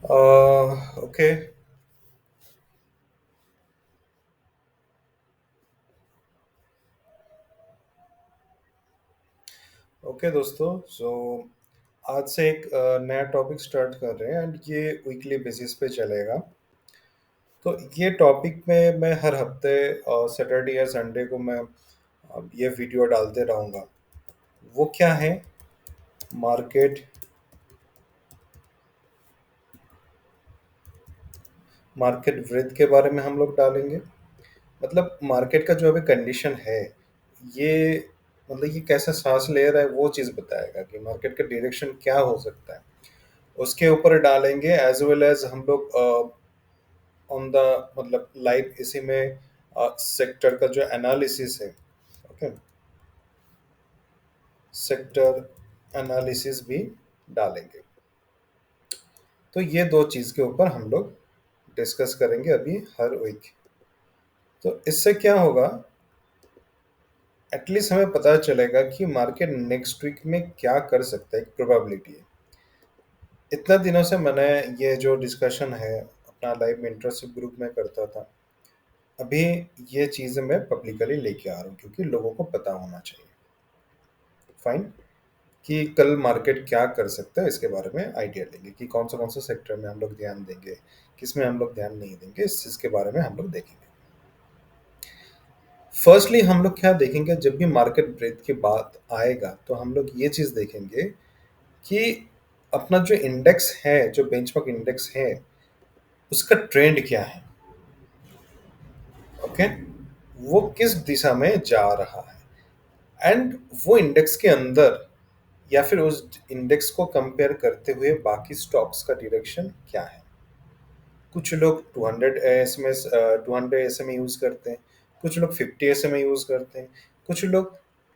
Okay. Okay दोस्तों, आज से एक नया टॉपिक स्टार्ट कर रहे हैं एंड ये वीकली बेसिस पे चलेगा। तो ये टॉपिक में मैं हर हफ्ते सैटरडे या संडे को मैं ये वीडियो डालते रहूँगा। वो क्या है? मार्केट मार्केट वृत्त के बारे में हम लोग डालेंगे। मतलब मार्केट का जो अभी कंडीशन है, ये मतलब ये कैसा सांस ले रहा है वो चीज़ बताएगा कि मार्केट का डायरेक्शन क्या हो सकता है। उसके ऊपर डालेंगे एज वेल एज हम लोग ऑन द मतलब लाइव इसी में सेक्टर का जो एनालिसिस है। ओके, सेक्टर एनालिसिस भी डालेंगे। तो ये दो चीज़ के ऊपर हम लोग डिस्कस करेंगे अभी हर वीक। तो इससे क्या होगा, एटलीस्ट हमें पता चलेगा कि मार्केट नेक्स्ट वीक में क्या कर सकता है, एक प्रोबेबिलिटी है। इतना दिनों से मैंने ये जो डिस्कशन है अपना लाइव मेंटरशिप ग्रुप में करता था। अभी ये चीज़ें मैं पब्लिकली लेके आ रहा हूँ क्योंकि लोगों को पता होना चाहिए। फाइन, कि कल मार्केट क्या कर सकता है इसके बारे में आइडिया लेंगे कि कौन सा सेक्टर में हम लोग ध्यान देंगे, किस में हम लोग ध्यान नहीं देंगे, इस चीज़ के बारे में हम लोग देखेंगे। फर्स्टली हम लोग क्या देखेंगे, जब भी मार्केट ब्रेथ की बात आएगा तो हम लोग ये चीज़ देखेंगे कि अपना जो इंडेक्स है, जो बेंचमार्क इंडेक्स है, उसका ट्रेंड क्या है। ओके, वो किस दिशा में जा रहा है एंड वो इंडेक्स के अंदर या फिर उस इंडेक्स को कंपेयर करते हुए बाकी स्टॉक्स का डायरेक्शन क्या है। कुछ लोग 200 एस में 200 एस में यूज़ करते हैं, कुछ लोग 50 एस में यूज़ करते हैं, कुछ लोग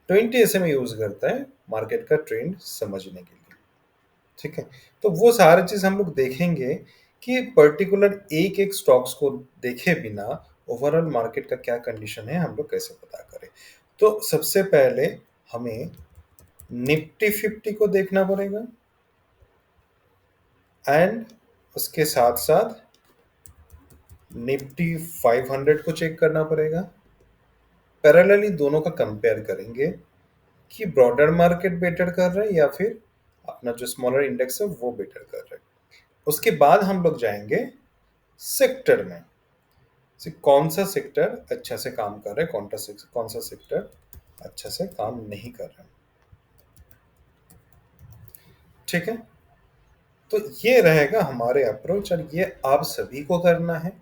20 एस में यूज़ करते हैं मार्केट का ट्रेंड समझने के लिए। ठीक है, तो वो सारी चीज़ हम लोग देखेंगे कि पर्टिकुलर एक एक स्टॉक्स को देखे बिना ओवरऑल मार्केट का क्या कंडीशन है हम लोग कैसे पता करें। तो सबसे पहले हमें निफ्टी 50 को देखना पड़ेगा एंड उसके साथ साथ निफ्टी 500 को चेक करना पड़ेगा। पैरेलली दोनों का कंपेयर करेंगे कि ब्रॉडर मार्केट बेटर कर रहा है या फिर अपना जो स्मॉलर इंडेक्स है वो बेटर कर रहा है। उसके बाद हम लोग जाएंगे सेक्टर में से कौन सा सेक्टर अच्छा से काम कर रहा है, कौन सा सेक्टर अच्छा से काम नहीं कर रहा है। ठीक है, तो ये रहेगा हमारे अप्रोच और ये आप सभी को करना है।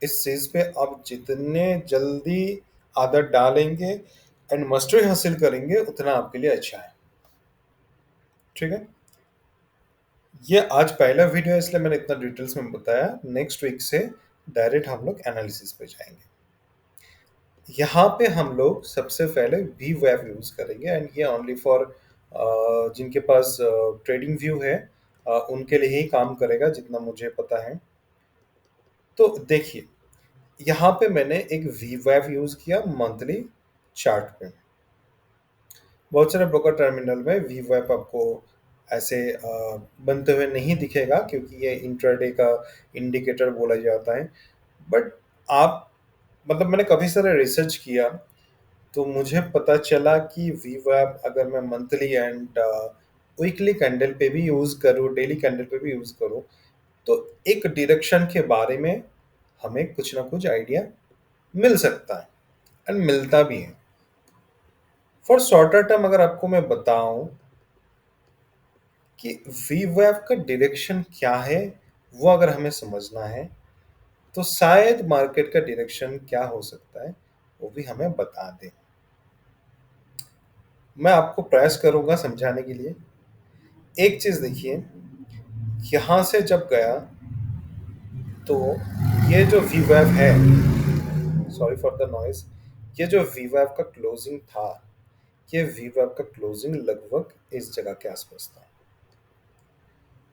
इस चीज़ पे आप जितने जल्दी आदत डालेंगे एंड मस्टरी हासिल करेंगे उतना आपके लिए अच्छा है। ठीक है, ये आज पहला वीडियो है इसलिए मैंने इतना डिटेल्स में बताया। नेक्स्ट वीक से डायरेक्ट हम लोग एनालिसिस पे जाएंगे। यहाँ पे हम लोग सबसे पहले वी वेब यूज़ करेंगे एंड ये ओनली फॉर जिनके पास ट्रेडिंग व्यू है, उनके लिए ही काम करेगा जितना मुझे पता है। तो देखिए, यहाँ पे मैंने एक वी वेब यूज़ किया मंथली चार्ट पे। बहुत सारे ब्रोकर टर्मिनल में वी वेब आपको ऐसे बनते हुए नहीं दिखेगा क्योंकि ये इंट्राडे का इंडिकेटर बोला जाता है। बट आप मतलब मैंने काफ़ी सारा रिसर्च किया तो मुझे पता चला कि वी वेब अगर मैं मंथली एंड वीकली कैंडल पे भी यूज़ करूँ, डेली कैंडल पे भी यूज़ करूँ, तो एक डायरेक्शन के बारे में हमें कुछ ना कुछ आइडिया मिल सकता है एंड मिलता भी है। फॉर शॉर्टर टर्म अगर आपको मैं बताऊं कि वी वेव का डायरेक्शन क्या है, वो अगर हमें समझना है तो शायद मार्केट का डायरेक्शन क्या हो सकता है वो भी हमें बता दे। मैं आपको प्रयास करूंगा समझाने के लिए। एक चीज देखिए, यहां से जब गया तो ये जो वी वेव है, सॉरी फॉर द नॉइस, ये जो वी वेव का क्लोजिंग था, ये वी वेव का क्लोजिंग लगभग इस जगह के आसपास था।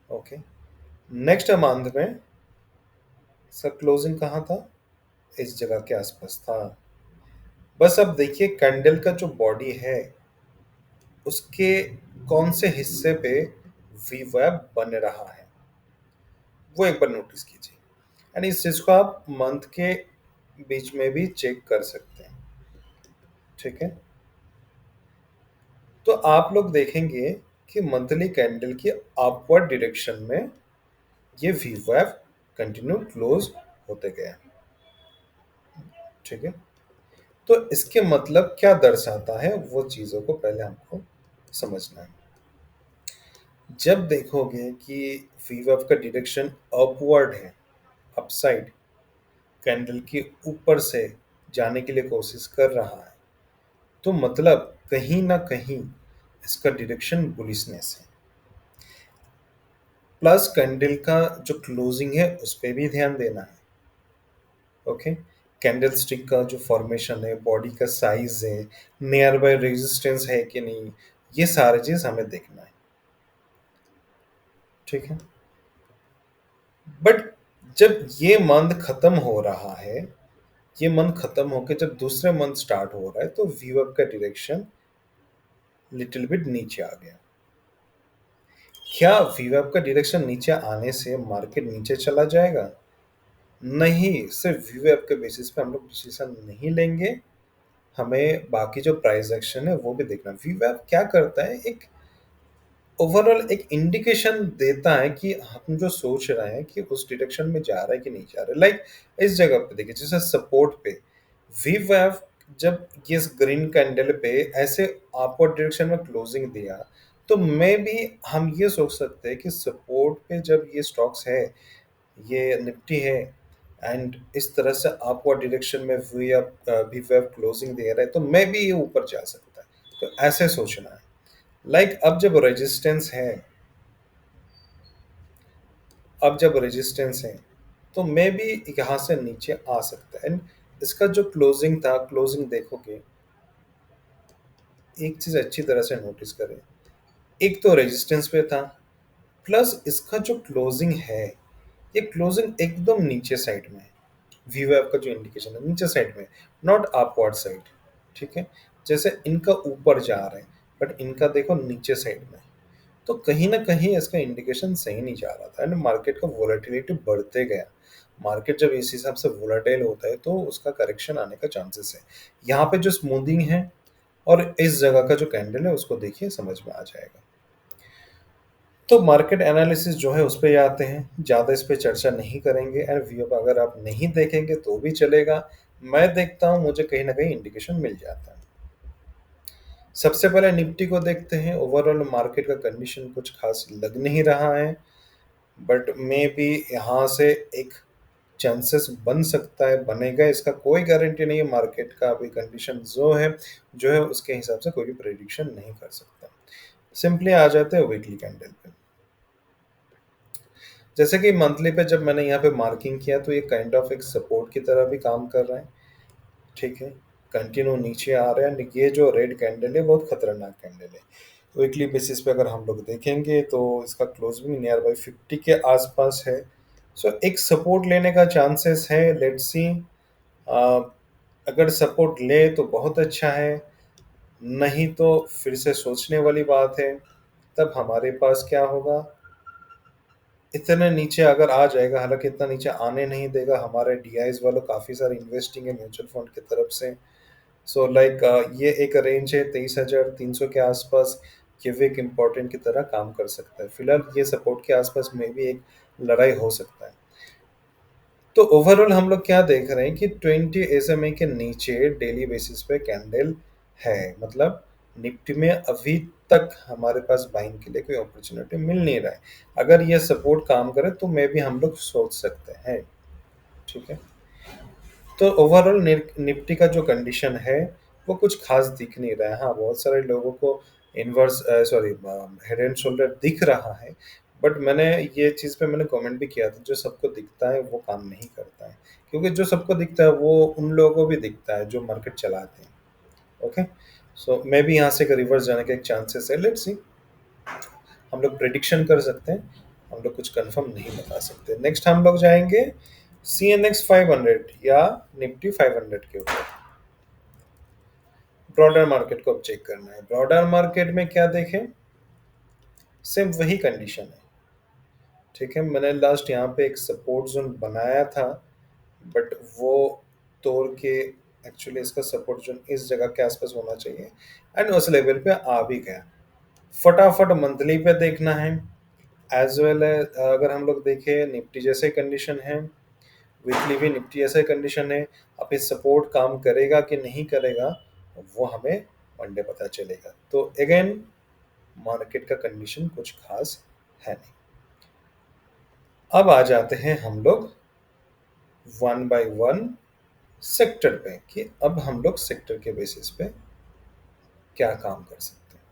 ओके, नेक्स्ट मंथ में इसका क्लोजिंग कहाँ था? इस जगह के आसपास था। बस अब देखिए कैंडल का जो बॉडी है उसके कौन से हिस्से पे वी वेब बन रहा है। वो एक बार नोटिस कीजिए। एंड इस चीज को आप मंथ के बीच में भी चेक कर सकते हैं। ठीक है। तो आप लोग देखेंगे कि मंथली कैंडल की अपवर्ड डायरेक्शन में ये वीवैप कंटिन्यू क्लोज होते गए। ठीक है। तो इसके मतलब क्या दर्शाता है वो चीजों को पहले हमको समझना है। जब देखोगे कि वीवैप का डायरेक्शन अपवर्ड है, अपसाइड, कैंडल के ऊपर से जाने के लिए कोशिश कर रहा है, तो मतलब कहीं ना कहीं इसका डायरेक्शन बुलिशनेस है। प्लस कैंडल का जो क्लोजिंग है उस पर भी ध्यान देना है। ओके। कैंडल स्टिक का जो फॉर्मेशन है, बॉडी का साइज है, नियर बाय रेजिस्टेंस है कि नहीं, ये सारी चीज हमें देखना है। ठीक है। बट जब ये मंथ खत्म हो रहा है, ये मंथ खत्म होकर जब दूसरे मंथ स्टार्ट हो रहा है, तो वीवर्ब का डायरेक्शन लिटिल बिट नीचे आ गया। क्या वीवर्ब का डायरेक्शन नीचे आने से मार्केट नीचे चला जाएगा? नहीं, सिर्फ वीवर्ब के बेसिस पे हम लोग डिसीजन नहीं लेंगे। हमें बाकी जो प्राइस एक्शन है वो भी देखना। वीवर्ब क्या करता है, एक ओवरऑल एक इंडिकेशन देता है कि हम जो सोच रहे हैं कि उस डायरेक्शन में जा रहा है कि नहीं जा रहा है। लाइक इस जगह पे देखिए, जैसे सपोर्ट पे वी वैव जब ये ग्रीन कैंडल पे ऐसे अपवर्ड डायरेक्शन में क्लोजिंग दिया, तो मे भी हम ये सोच सकते हैं कि सपोर्ट पे जब ये स्टॉक्स है, ये निफ्टी है, एंड इस तरह से अपवर्ड डायरेक्शन में वी वैव क्लोजिंग दे रहा है, तो मे भी ये ऊपर जा सकता है। तो ऐसे सोचना है। लाइक अब जब रेजिस्टेंस है, तो मे भी यहाँ से नीचे आ सकता है। एंड इसका जो क्लोजिंग था, क्लोजिंग देखोगे, एक चीज अच्छी तरह से नोटिस करें, एक तो रेजिस्टेंस पे था, प्लस इसका जो क्लोजिंग है, ये क्लोजिंग एकदम नीचे साइड में है। वीवैप का जो इंडिकेशन है नीचे साइड में, नॉट अपवर्ड साइड। ठीक है। जैसे इनका ऊपर जा रहे हैं, बट इनका देखो नीचे साइड में। तो कहीं ना कहीं इसका इंडिकेशन सही नहीं जा रहा था, एंड मार्केट का वोलेटिलिटी बढ़ते गया। मार्केट जब इस हिसाब से वोलेटाइल होता है, तो उसका करेक्शन आने का चांसेस है। यहाँ पे जो स्मूथिंग है और इस जगह का जो कैंडल है, उसको देखिए, समझ में आ जाएगा। तो मार्केट एनालिसिस जो है उस पे आते हैं, ज़्यादा इस पे चर्चा नहीं करेंगे। एंड व्यू अगर आप नहीं देखेंगे तो भी चलेगा, मैं देखता हूँ, मुझे कहीं ना कहीं इंडिकेशन मिल जाता है। सबसे पहले निफ्टी को देखते हैं। ओवरऑल मार्केट का कंडीशन कुछ खास लग नहीं रहा है, बट मे बी यहाँ से एक चांसेस बन सकता है, बनेगा, इसका कोई गारंटी नहीं है। मार्केट का अभी कंडीशन जो है उसके हिसाब से कोई भी प्रेडिक्शन नहीं कर सकता। सिंपली आ जाते हैं वीकली कैंडल पे। जैसे कि मंथली पे जब मैंने यहाँ पे मार्किंग किया, तो ये काइंड ऑफ एक सपोर्ट की तरह भी काम कर रहा है। ठीक है। कंटिन्यू नीचे आ रहा है, ये जो रेड कैंडल है बहुत खतरनाक कैंडल है। वीकली बेसिस पे अगर हम लोग देखेंगे, तो इसका क्लोजिंग नियर बाई 50 के आसपास है। सो एक सपोर्ट लेने का चांसेस है। लेट्स सी, अगर सपोर्ट ले तो बहुत अच्छा है, नहीं तो फिर से सोचने वाली बात है। तब हमारे पास क्या होगा, इतने नीचे अगर आ जाएगा, हालांकि इतना नीचे आने नहीं देगा, हमारे डीआईज वालों काफ़ी सारी इन्वेस्टिंग है म्यूचुअल फंड की तरफ से। सो लाइक ये एक रेंज है 23,300 के आसपास, ये भी एक इम्पोर्टेंट की तरह काम कर सकता है। फिलहाल ये सपोर्ट के आसपास में भी एक लड़ाई हो सकता है। तो ओवरऑल हम लोग क्या देख रहे हैं कि 20 एसएमए के नीचे डेली बेसिस पे कैंडल है। मतलब निफ्टी में अभी तक हमारे पास बाइंग के लिए कोई अपॉर्चुनिटी मिल नहीं रहा है। अगर ये सपोर्ट काम करे तो मे भी हम लोग सोच सकते हैं। ठीक है। तो ओवरऑल निफ्टी का जो कंडीशन है वो कुछ खास दिख नहीं रहा है। हाँ, बहुत सारे लोगों को inverse sorry head and shoulder दिख रहा है, बट मैंने ये चीज़ पे मैंने कमेंट भी किया था, जो सबको दिखता है वो काम नहीं करता है। क्योंकि जो सबको दिखता है वो उन लोगों को भी दिखता है जो मार्केट चलाते हैं। ओके। सो मे बी यहाँ से रिवर्स जाने के एक चांसेस है। लेट्स सी, हम लोग प्रिडिक्शन कर सकते हैं, हम लोग कुछ कंफर्म नहीं बता सकते। नेक्स्ट हम लोग जाएंगे CNX 500 या निफ्टी 500 के ऊपर। ब्रॉडर मार्केट को अब चेक करना है। ब्रॉडर मार्केट में क्या देखें, सेम वही कंडीशन है। ठीक है, मैंने लास्ट यहाँ पे एक सपोर्ट जोन बनाया था, बट वो तोड़ के एक्चुअली इसका सपोर्ट जोन इस जगह के आसपास होना चाहिए, एंड उस लेवल पे आ भी गया। फटाफट मंथली पे देखना है, एज वेल अगर हम लोग देखें निफ्टी जैसे कंडीशन है, वीकली भी निफ्टी जैसे कंडीशन है। अब ये सपोर्ट काम करेगा कि नहीं करेगा, वो हमें मंडे पता चलेगा। तो अगेन मार्केट का कंडीशन कुछ खास है नहीं। अब आ जाते हैं हम लोग वन बाय वन सेक्टर पे, कि अब हम लोग सेक्टर के बेसिस पे क्या काम कर सकते हैं।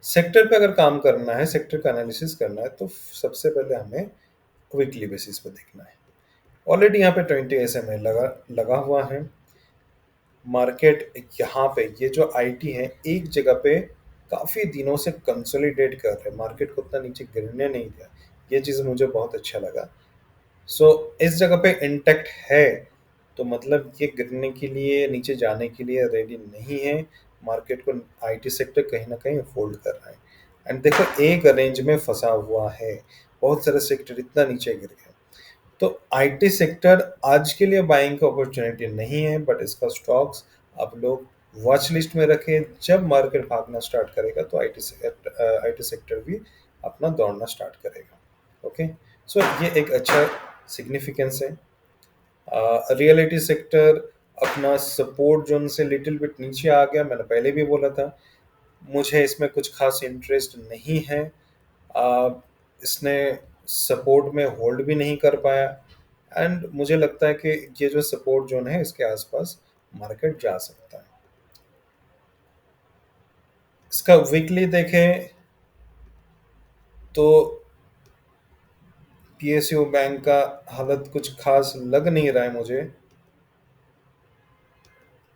सेक्टर पे अगर काम करना है, सेक्टर का एनालिसिस करना है, तो सबसे पहले हमें वीकली बेसिस पे देखना है। ऑलरेडी यहाँ पे 20 SMA लगा लगा हुआ है। मार्केट यहाँ पे ये जो आईटी है एक जगह पे काफी दिनों से कंसोलिडेट कर रहे हैं, मार्केट को उतना नीचे गिरने नहीं दिया। ये चीज मुझे बहुत अच्छा लगा। सो इस जगह पे इंटैक्ट है, तो मतलब ये गिरने के लिए, नीचे जाने के लिए रेडी नहीं है। मार्केट को आईटी सेक्टर कहीं ना कहीं होल्ड कर रहा है। एंड देखो एक रेंज में फंसा हुआ है, बहुत सारे सेक्टर इतना नीचे गिर गए। तो आईटी सेक्टर आज के लिए बाइंग का अपॉर्चुनिटी नहीं है, बट इसका स्टॉक्स आप लोग वॉच लिस्ट में रखें। जब मार्केट भागना स्टार्ट करेगा तो आईटी सेक्टर भी अपना दौड़ना स्टार्ट करेगा। ओके, सो ये एक अच्छा सिग्निफिकेंस है। रियलिटी सेक्टर अपना सपोर्ट जोन से लिटिल बिट नीचे आ गया, मैंने पहले भी बोला था। मुझे इसमें कुछ खास इंटरेस्ट नहीं है। आ, इसने सपोर्ट में होल्ड भी नहीं कर पाया, एंड मुझे लगता है कि ये जो सपोर्ट जोन है इसके आसपास मार्केट जा सकता है। इसका वीकली देखें तो पीएसयू बैंक का हालत कुछ खास लग नहीं रहा है मुझे।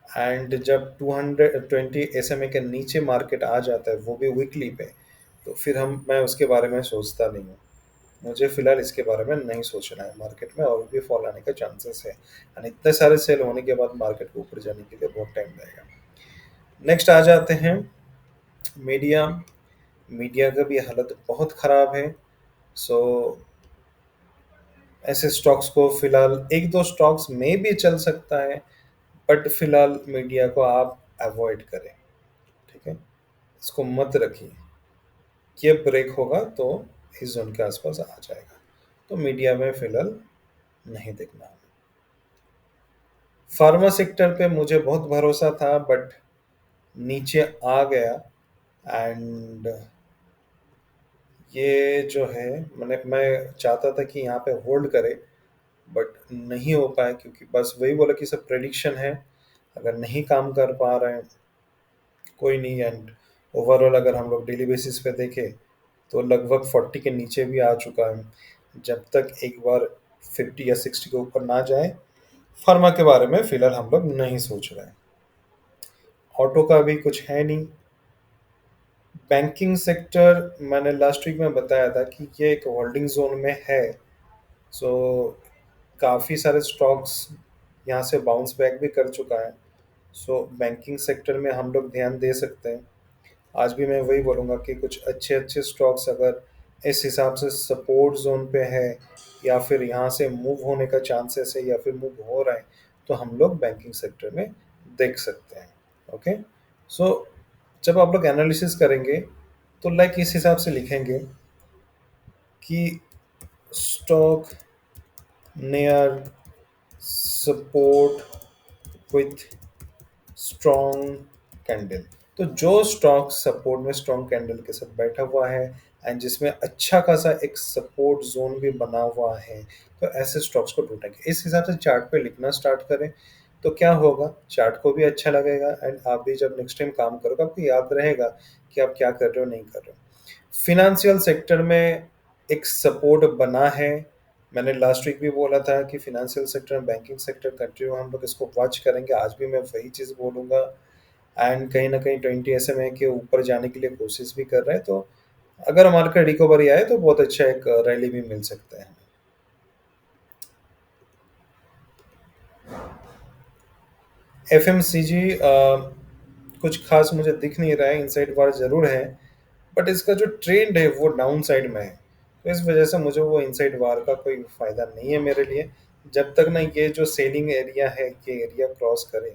एंड जब 220 SMA के नीचे मार्केट आ जाता है, वो भी वीकली पे, तो फिर मैं उसके बारे में सोचता नहीं हूँ। मुझे फिलहाल इसके बारे में नहीं सोचना है। मार्केट में और भी फॉल आने का चांसेस है, एंड इतने सारे सेल होने के बाद मार्केट को ऊपर जाने के लिए बहुत टाइम लगेगा। नेक्स्ट आ जाते हैं मीडिया। मीडिया का भी हालत बहुत ख़राब है। सो ऐसे स्टॉक्स को फिलहाल, एक दो स्टॉक्स में भी चल सकता है, बट फिलहाल मीडिया को आप अवॉइड करें। ठीक है, इसको मत रखिए। ये ब्रेक होगा तो इस जोन के आसपास आ जाएगा, तो मीडिया में फिलहाल नहीं देखना हमें। फार्मा सेक्टर पे मुझे बहुत भरोसा था, बट नीचे आ गया। एंड ये जो है, मैं चाहता था कि यहाँ पे होल्ड करे, बट नहीं हो पाया, क्योंकि बस वही बोला कि सब प्रेडिक्शन है। अगर नहीं काम कर पा रहे हैं, कोई नहीं। एंड ओवरऑल अगर हम लोग डेली बेसिस पे देखें तो लगभग 40 के नीचे भी आ चुका है। जब तक एक बार 50 या 60 के ऊपर ना जाए, फार्मा के बारे में फिलहाल हम लोग नहीं सोच रहे हैं। ऑटो का भी कुछ है नहीं। बैंकिंग सेक्टर मैंने लास्ट वीक में बताया था कि ये एक होल्डिंग जोन में है। सो काफ़ी सारे स्टॉक्स यहाँ से बाउंस बैक भी कर चुका है। सो बैंकिंग सेक्टर में हम लोग ध्यान दे सकते हैं। आज भी मैं वही बोलूँगा कि कुछ अच्छे अच्छे स्टॉक्स अगर इस हिसाब से सपोर्ट जोन पे है, या फिर यहाँ से मूव होने का चांसेस है, या फिर मूव हो रहा है, तो हम लोग बैंकिंग सेक्टर में देख सकते हैं। ओके, सो जब आप लोग एनालिसिस करेंगे तो लाइक इस हिसाब से लिखेंगे कि stock near support with strong candle. तो जो स्टॉक सपोर्ट में स्ट्रॉन्ग कैंडल के साथ बैठा हुआ है, एंड जिसमें अच्छा खासा एक सपोर्ट जोन भी बना हुआ है, तो ऐसे स्टॉक्स को ढूंढेंगे। इस हिसाब से चार्ट पे लिखना स्टार्ट करें, तो क्या होगा, चार्ट को भी अच्छा लगेगा, एंड आप भी जब नेक्स्ट टाइम काम करोगे आपको याद रहेगा कि आप क्या कर रहे हो, नहीं कर रहे हो। फिनेंशियल सेक्टर में एक सपोर्ट बना है। मैंने लास्ट वीक भी बोला था कि financial sector, banking sector continue हम लोग इसको वॉच करेंगे। आज भी मैं वही चीज़ बोलूँगा। एंड कहीं ना कहीं 20 SMA के ऊपर जाने के लिए कोशिश भी कर रहे हैं, तो अगर मार्केट रिकवरी आए तो बहुत अच्छा एक रैली भी मिल सकता है। FMCG कुछ खास मुझे दिख नहीं रहा है, इनसाइड बार जरूर है, बट इसका जो ट्रेंड है वो डाउन साइड में है। तो इस वजह से मुझे वो इनसाइड वार का कोई फ़ायदा नहीं है मेरे लिए। जब तक ना ये जो सेलिंग एरिया है, ये एरिया क्रॉस करे,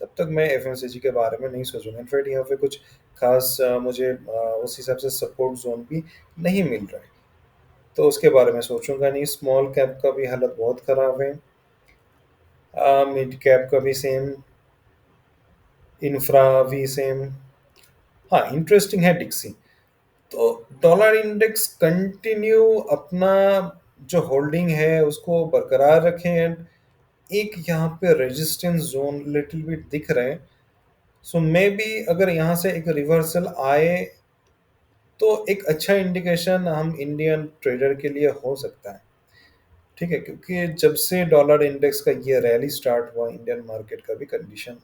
तब तक मैं एफएमसीजी के बारे में नहीं सोचूंगा। इनफैक्ट यहाँ पे कुछ खास मुझे उस हिसाब से सपोर्ट जोन भी नहीं मिल रहा है, तो उसके बारे में सोचूंगा नहीं। स्मॉल कैप का भी हालत बहुत ख़राब है, मिड कैप का भी सेम, इंफ्रा भी सेम। हाँ, इंटरेस्टिंग है डिक्सी। तो डॉलर इंडेक्स कंटिन्यू अपना जो होल्डिंग है उसको बरकरार रखें, एंड एक यहाँ पे रेजिस्टेंस जोन लिटिल बिट दिख रहे हैं। सो मे बी अगर यहाँ से एक रिवर्सल आए तो एक अच्छा इंडिकेशन हम इंडियन ट्रेडर के लिए हो सकता है। ठीक है, क्योंकि जब से डॉलर इंडेक्स का ये रैली स्टार्ट हुआ, इंडियन मार्केट का भी कंडीशन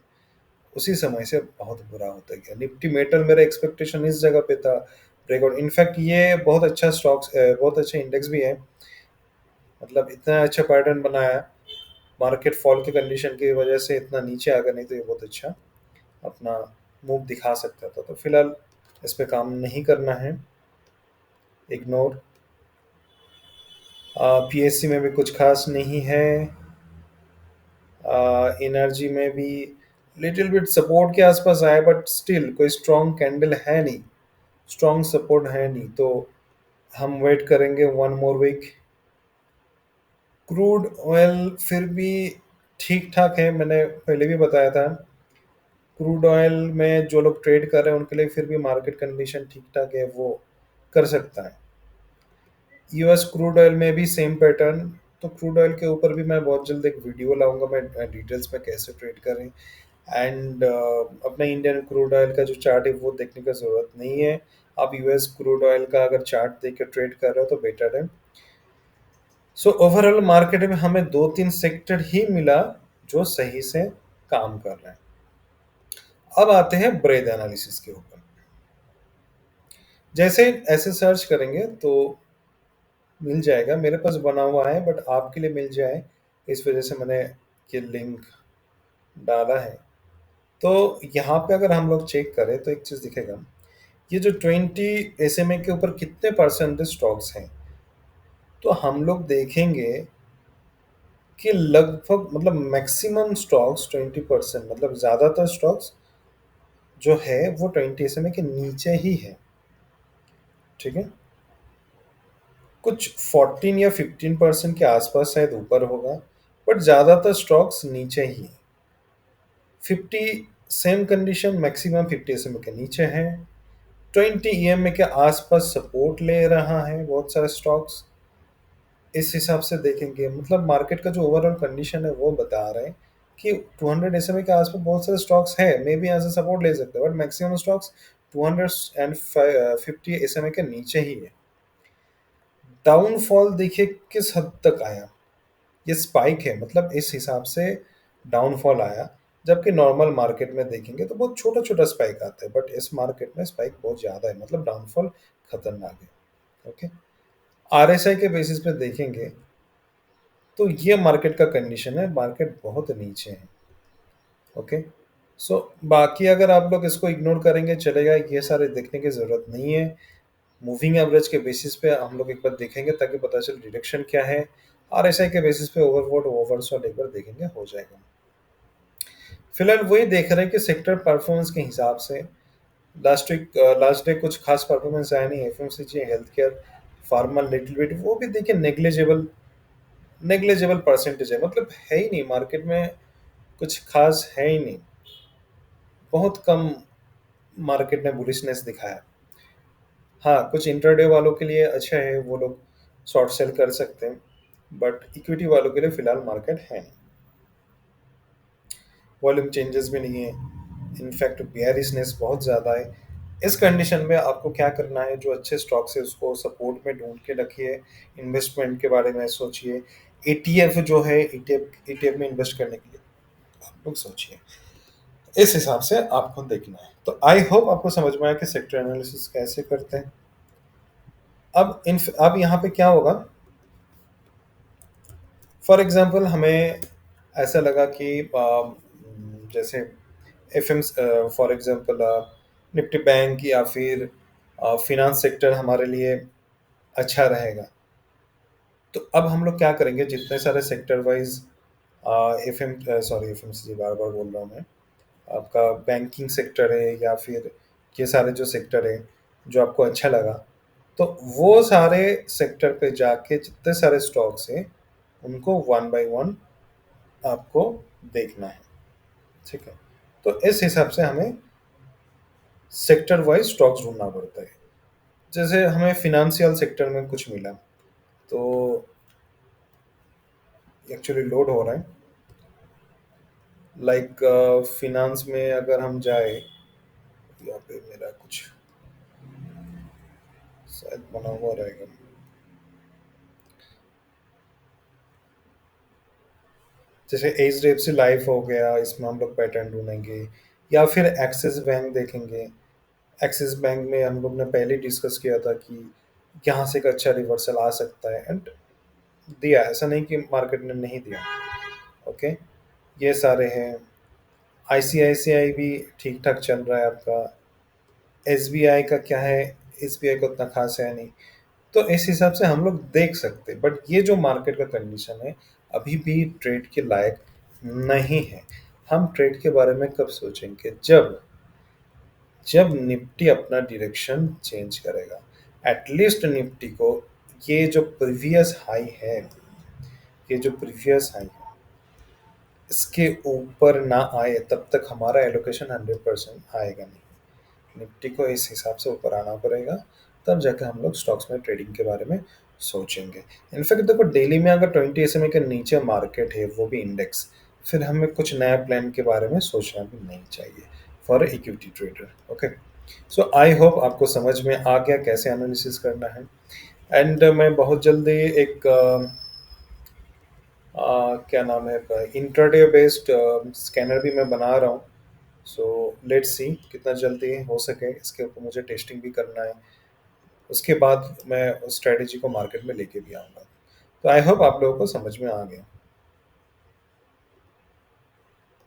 उसी समय से बहुत बुरा होता गया। निफ्टी मेटल मेरा एक्सपेक्टेशन इस जगह पे था, ब्रेकआउट। इनफैक्ट ये बहुत अच्छा स्टॉक्स, बहुत अच्छा इंडेक्स भी है। मतलब इतना अच्छा पैटर्न बनाया, मार्केट फॉल की कंडीशन की वजह से इतना नीचे आ गया, नहीं तो ये बहुत अच्छा अपना मूव दिखा सकता था। तो फिलहाल इस पे काम नहीं करना है, इग्नोर। पीएससी में भी कुछ खास नहीं है। एनर्जी में भी लिटिल बिट सपोर्ट के आसपास आया, बट स्टिल कोई स्ट्रॉन्ग कैंडल है नहीं, स्ट्रॉन्ग सपोर्ट है नहीं। तो हम वेट करेंगे one more week. Crude oil फिर भी ठीक ठाक है, मैंने पहले भी बताया था। क्रूड ऑयल में जो लोग ट्रेड कर रहे हैं उनके लिए फिर भी मार्केट कंडीशन ठीक ठाक है, वो कर सकता है। यूएस क्रूड ऑयल में भी सेम पैटर्न। तो क्रूड ऑयल के ऊपर भी मैं बहुत जल्द एक वीडियो लाऊंगा, मैं डिटेल्स में कैसे ट्रेड करें। एंड अपने इंडियन क्रूड ऑयल का जो चार्ट है वो देखने की ज़रूरत नहीं है। आप यूएस क्रूड ऑयल का अगर चार्ट देख के ट्रेड कर रहे हो तो बेटर है। सो ओवरऑल मार्केट में हमें दो तीन सेक्टर ही मिला जो सही से काम कर रहे हैं। अब आते हैं ब्रेद एनालिसिस के ऊपर। जैसे ऐसे सर्च करेंगे तो मिल जाएगा, मेरे पास बना हुआ है, बट आपके लिए मिल जाए इस वजह से मैंने ये लिंक डाला है। तो यहाँ पे अगर हम लोग चेक करें तो एक चीज़ दिखेगा, ये जो 20 एसएमए के ऊपर कितने परसेंटेज स्टॉक्स हैं। तो हम लोग देखेंगे कि लगभग मतलब मैक्सिमम स्टॉक्स 20%, मतलब ज़्यादातर स्टॉक्स जो है वो 20 एसएमए के नीचे ही है। ठीक है, कुछ 14 या 15% के आसपास शायद ऊपर होगा, बट ज़्यादातर स्टॉक्स नीचे ही हैं। 50 सेम कंडीशन, मैक्सिमम 50 एसएमए के नीचे है। 20 ईएमए के आसपास सपोर्ट ले रहा है बहुत सारे स्टॉक्स। इस हिसाब से देखेंगे, मतलब मार्केट का जो ओवरऑल कंडीशन है वो बता रहे हैं कि 200 एसएमए के आसपास बहुत सारे स्टॉक्स है, मे बी यहाँ से सपोर्ट ले सकते हैं, बट मैक्सिमम स्टॉक्स 250 एसएमए के नीचे ही है। डाउनफॉल देखिए किस हद तक आया, ये स्पाइक है, मतलब इस हिसाब से डाउनफॉल आया। जबकि नॉर्मल मार्केट में देखेंगे तो बहुत छोटा छोटा स्पाइक आता है, बट इस मार्केट में स्पाइक बहुत ज़्यादा है, मतलब डाउनफॉल खतरनाक है। ओके, आरएसआई के बेसिस पे देखेंगे तो ये मार्केट का कंडीशन है, मार्केट बहुत नीचे है। ओके, सो बाकी अगर आप लोग इसको इग्नोर करेंगे चलेगा, ये सारे देखने की ज़रूरत नहीं है। मूविंग एवरेज के बेसिस पे हम लोग एक बार देखेंगे ताकि पता चले डिरेक्शन क्या है। आरएसआई के बेसिस पे ओवरबॉट ओवरसोल्ड एक बार देखेंगे, हो जाएगा। फिलहाल वही देख रहे हैं कि सेक्टर परफॉर्मेंस के हिसाब से लास्ट वीक, लास्ट डे कुछ खास परफॉर्मेंस आया नहीं। FMCG, health care, pharma little bit, वो भी देखिए नेग्लिजिबल, नेग्लिजिबल परसेंटेज है, मतलब है ही नहीं मार्केट में, कुछ खास है ही नहीं। बहुत कम मार्केट ने बुलिशनेस दिखाया। हाँ, कुछ इंट्राडे वालों के लिए अच्छा है, वो लोग शॉर्ट सेल कर सकते हैं, बट इक्विटी वालों के लिए फिलहाल मार्केट है नहीं। वॉल्यूम चेंजेस भी नहीं है, इनफैक्ट बेयरिशनेस बहुत ज़्यादा है। इस कंडीशन में आपको क्या करना है, जो अच्छे स्टॉक्स है उसको सपोर्ट में ढूंढ के रखिए, इन्वेस्टमेंट के बारे में सोचिए। एटीएफ जो है, ईटीएफ ईटीएफ में इन्वेस्ट करने के लिए आप लोग सोचिए। इस हिसाब से आपको देखना है। तो आई होप आपको समझ में आया कि सेक्टर एनालिसिस कैसे करते हैं। अब यहाँ पे क्या होगा, फॉर एग्जांपल हमें ऐसा लगा कि जैसे F M, for example Nifty bank या फिर फिनांस सेक्टर हमारे लिए अच्छा रहेगा। तो अब हम लोग क्या करेंगे, जितने सारे sector wise F M sorry F M C G बार बार बोल रहा हूँ मैं, आपका बैंकिंग सेक्टर है या फिर ये सारे जो सेक्टर है जो आपको अच्छा लगा, तो वो सारे सेक्टर पे जाके जितने सारे स्टॉक्स हैं उनको वन बाय वन आपको देखना है। ठीक है, तो इस हिसाब से हमें सेक्टर वाइज स्टॉक्स ढूंढना पड़ता है। जैसे हमें फिनेंशियल सेक्टर में कुछ मिला, तो एक्चुअली लोड हो रहा है, लाइक फिनांस में अगर हम जाए, यहाँ पे मेरा कुछ शायद बना हुआ रहेगा। जैसे H D F C life हो गया, इसमें हम लोग पैटर्न ढूंढेंगे, या फिर एक्सिस बैंक देखेंगे। एक्सिस बैंक में हम लोग ने पहले डिस्कस किया था कि यहाँ से एक अच्छा रिवर्सल आ सकता है, एंड दिया, ऐसा नहीं कि मार्केट ने नहीं दिया। ओके, ये सारे हैं। आईसीआईसीआई भी ठीक ठाक चल रहा है आपका। एसबीआई का क्या है, एसबीआई का उतना खास है नहीं। तो इस हिसाब से हम लोग देख सकते हैं, बट ये जो मार्केट का कंडीशन है अभी भी ट्रेड के लायक नहीं है। हम ट्रेड के बारे में कब सोचेंगे, जब जब निफ्टी अपना डायरेक्शन चेंज करेगा। एटलीस्ट निफ्टी को ये जो प्रीवियस हाई है, ये जो प्रीवियस हाई है, इसके ऊपर ना आए तब तक हमारा एलोकेशन 100% आएगा नहीं। निफ्टी को इस हिसाब से ऊपर आना पड़ेगा, तब जाके हम लोग स्टॉक्स में ट्रेडिंग के बारे में सोचेंगे। इनफैक्ट देखो, डेली में अगर 20 एसएमए के नीचे मार्केट है, वो भी इंडेक्स, फिर हमें कुछ नया प्लान के बारे में सोचना भी नहीं चाहिए for equity trader. Okay, so I hope आपको समझ में आ गया कैसे एनालिसिस करना है। एंड मैं बहुत जल्दी एक क्या नाम है, इंट्राडे बेस्ड स्कैनर भी मैं बना रहा हूँ। सो लेट्स सी कितना जल्दी हो सके, इसके ऊपर मुझे टेस्टिंग भी करना है। उसके बाद मैं उस स्ट्रेटेजी को मार्केट में लेके भी आऊँगा। तो आई होप आप लोगों को समझ में आ गया।